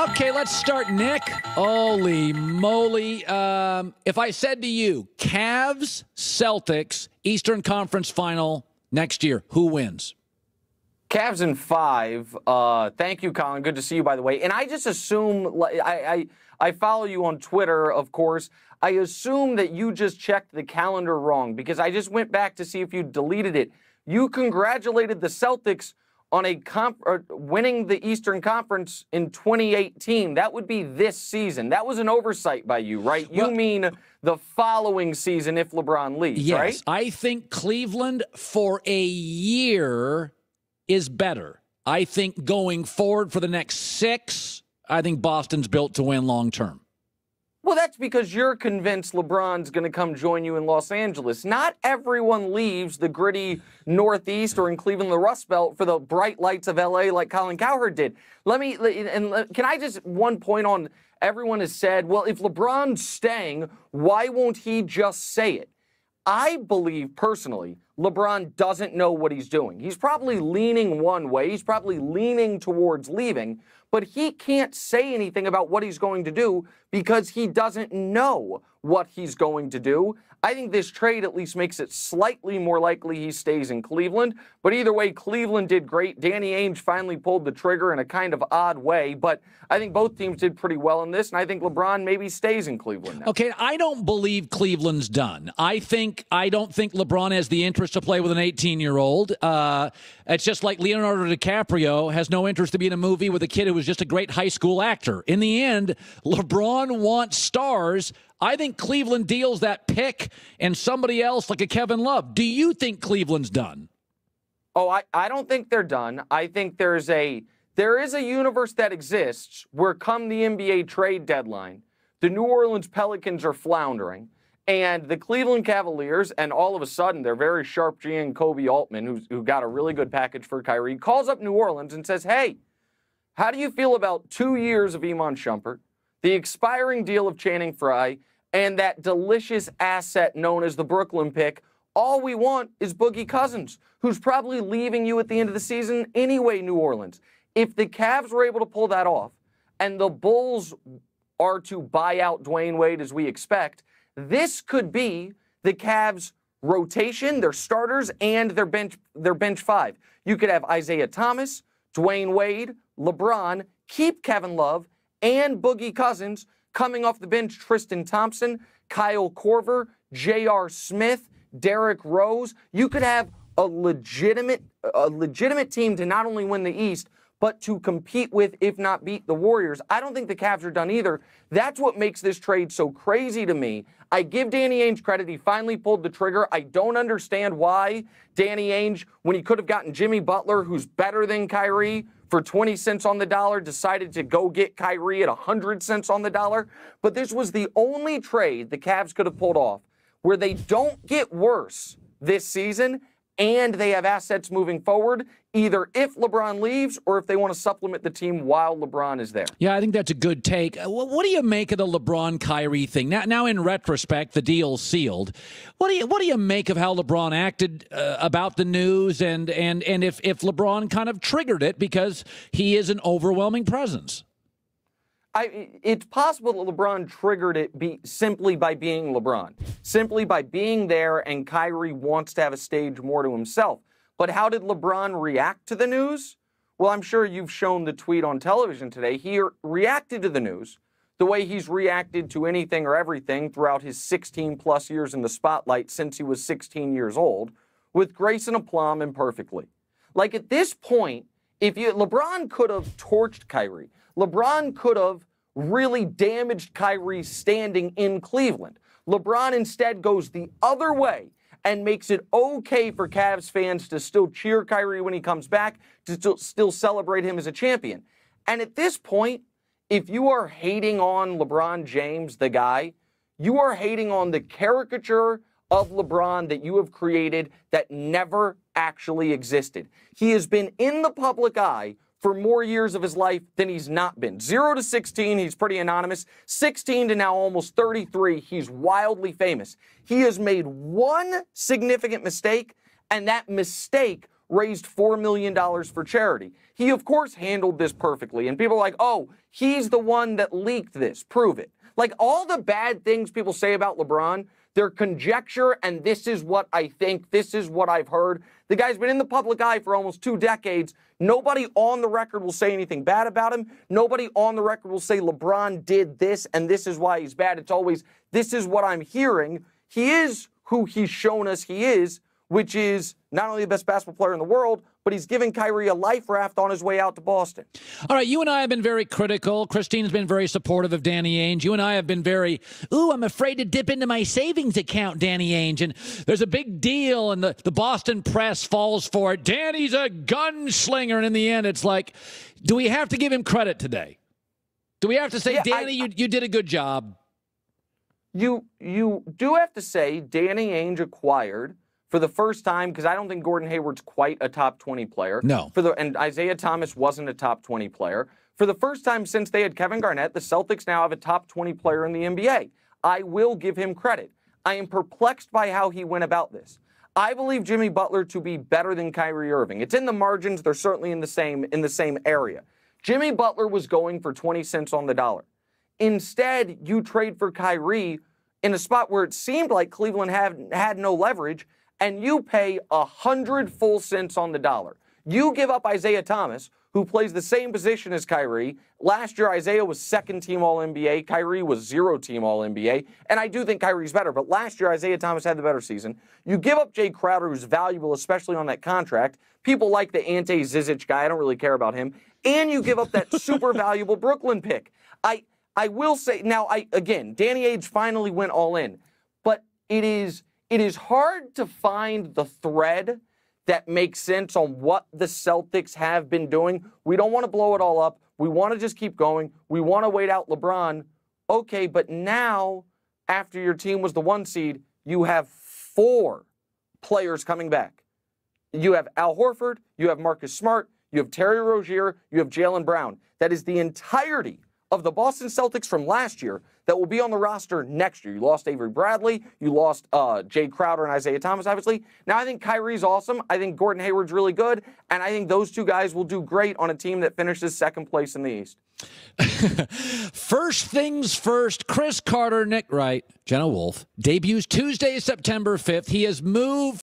Okay, let's start, Nick. Holy moly. If I said to you, Cavs, Celtics, Eastern Conference Final next year, who wins? Cavs in 5. Thank you, Colin. Good to see you, by the way. And I just assume, I follow you on Twitter, of course. I assume that you just checked the calendar wrong because I just went back to see if you deleted it. You congratulated the Celtics on winning the Eastern Conference in 2018. That would be this season. That was an oversight by you, right? You mean the following season if LeBron leaves, yes, right? I think Cleveland for a year is better. I think going forward for the next 6, I think Boston's built to win long term. Well, that's because you're convinced LeBron's going to come join you in Los Angeles. Not everyone leaves the gritty Northeast or in Cleveland, the Rust Belt, for the bright lights of L.A. like Colin Cowherd did. Can I just, one point on, everyone has said, well, if LeBron's staying, why won't he just say it? I believe, personally, LeBron doesn't know what he's doing. He's probably leaning one way. He's probably leaning towards leaving, but he can't say anything about what he's going to do because he doesn't know what he's going to do. I think this trade at least makes it slightly more likely he stays in Cleveland. But either way, Cleveland did great. Danny Ainge finally pulled the trigger in a kind of odd way. But I think both teams did pretty well in this. And I think LeBron maybe stays in Cleveland now. Okay, I don't believe Cleveland's done. I don't think LeBron has the interest to play with an 18-year-old. It's just like Leonardo DiCaprio has no interest to be in a movie with a kid who was just a great high school actor. In the end, LeBron wants stars. I think Cleveland deals that pick and somebody else like a Kevin Love. Do you think Cleveland's done? Oh, I don't think they're done. I think there is a universe that exists where come the NBA trade deadline, the New Orleans Pelicans are floundering, and the Cleveland Cavaliers, and all of a sudden their very sharp GM Kobe Altman, who got a really good package for Kyrie, calls up New Orleans and says, hey, how do you feel about 2 years of Iman Shumpert, the expiring deal of Channing Frye, and that delicious asset known as the Brooklyn pick? All we want is Boogie Cousins, who's probably leaving you at the end of the season anyway, New Orleans. If the Cavs were able to pull that off, and the Bulls are to buy out Dwayne Wade as we expect, this could be the Cavs' rotation, their starters, and their bench 5. You could have Isaiah Thomas, Dwayne Wade, LeBron, keep Kevin Love, and Boogie Cousins. Coming off the bench, Tristan Thompson, Kyle Korver, J.R. Smith, Derrick Rose. You could have a legitimate team to not only win the East, but to compete with, if not beat, the Warriors. I don't think the Cavs are done either. That's what makes this trade so crazy to me. I give Danny Ainge credit. He finally pulled the trigger. I don't understand why Danny Ainge, when he could have gotten Jimmy Butler, who's better than Kyrie, for 20 cents on the dollar, decided to go get Kyrie at 100 cents on the dollar. But this was the only trade the Cavs could have pulled off where they don't get worse this season and they have assets moving forward, either if LeBron leaves or if they want to supplement the team while LeBron is there. Yeah, I think that's a good take. What do you make of the LeBron-Kyrie thing? Now, in retrospect, the deal's sealed. What do you make of how LeBron acted about the news and if LeBron kind of triggered it because he is an overwhelming presence? It's possible that LeBron triggered it simply by being LeBron, simply by being there, and Kyrie wants to have a stage more to himself. But how did LeBron react to the news? Well, I'm sure you've shown the tweet on television today. He reacted to the news the way he's reacted to anything or everything throughout his 16-plus years in the spotlight since he was 16 years old, with grace and aplomb and perfectly. Like at this point, LeBron could have torched Kyrie. LeBron could have really damaged Kyrie's standing in Cleveland. LeBron instead goes the other way and makes it okay for Cavs fans to still cheer Kyrie when he comes back, to still celebrate him as a champion. And at this point, if you are hating on LeBron James, the guy, you are hating on the caricature of LeBron that you have created that never actually existed. He has been in the public eye for more years of his life than he's not been. 0 to 16, he's pretty anonymous. 16 to now almost 33, he's wildly famous. He has made one significant mistake, and that mistake raised $4 million for charity. He, of course, handled this perfectly. And people are like, oh, he's the one that leaked this. Prove it. Like, all the bad things people say about LeBron, they're conjecture, and this is what I think, this is what I've heard. The guy's been in the public eye for almost 2 decades. Nobody on the record will say anything bad about him. Nobody on the record will say LeBron did this, and this is why he's bad. It's always, this is what I'm hearing. He is who he's shown us he is, which is not only the best basketball player in the world, but he's giving Kyrie a life raft on his way out to Boston. All right, you and I have been very critical. Christine's been very supportive of Danny Ainge. You and I have been very, I'm afraid to dip into my savings account, Danny Ainge. And there's a big deal, and the Boston press falls for it. Danny's a gunslinger. And in the end, it's like, do we have to give him credit today? Do we have to say, Danny, you did a good job? You do have to say Danny Ainge acquired, for the first time, because I don't think Gordon Hayward's quite a top 20 player. No. And Isaiah Thomas wasn't a top 20 player. For the first time since they had Kevin Garnett, the Celtics now have a top 20 player in the NBA. I will give him credit. I am perplexed by how he went about this. I believe Jimmy Butler to be better than Kyrie Irving. It's in the margins. They're certainly in the same area. Jimmy Butler was going for 20 cents on the dollar. Instead, you trade for Kyrie in a spot where it seemed like Cleveland had no leverage, and you pay 100 full cents on the dollar. You give up Isaiah Thomas, who plays the same position as Kyrie. Last year, Isaiah was second-team All-NBA. Kyrie was zero-team All-NBA. And I do think Kyrie's better, but last year, Isaiah Thomas had the better season. You give up Jay Crowder, who's valuable, especially on that contract. People like the Ante Zizic guy. I don't really care about him. And you give up that super valuable Brooklyn pick. I will say, now, again, Danny Ainge finally went all in. But it is hard to find the thread that makes sense on what the Celtics have been doing. We don't want to blow it all up. We want to just keep going. We want to wait out LeBron. Okay, but now, after your team was the 1 seed, you have 4 players coming back. You have Al Horford, you have Marcus Smart, you have Terry Rozier, you have Jaylen Brown. That is the entirety of the Boston Celtics from last year that will be on the roster next year. You lost Avery Bradley. You lost Jay Crowder and Isaiah Thomas, obviously. Now, I think Kyrie's awesome. I think Gordon Hayward's really good. And I think those 2 guys will do great on a team that finishes second place in the East. First things first, Chris Carter, Nick Wright, Jenna Wolfe, debuts Tuesday, September 5th. He has moved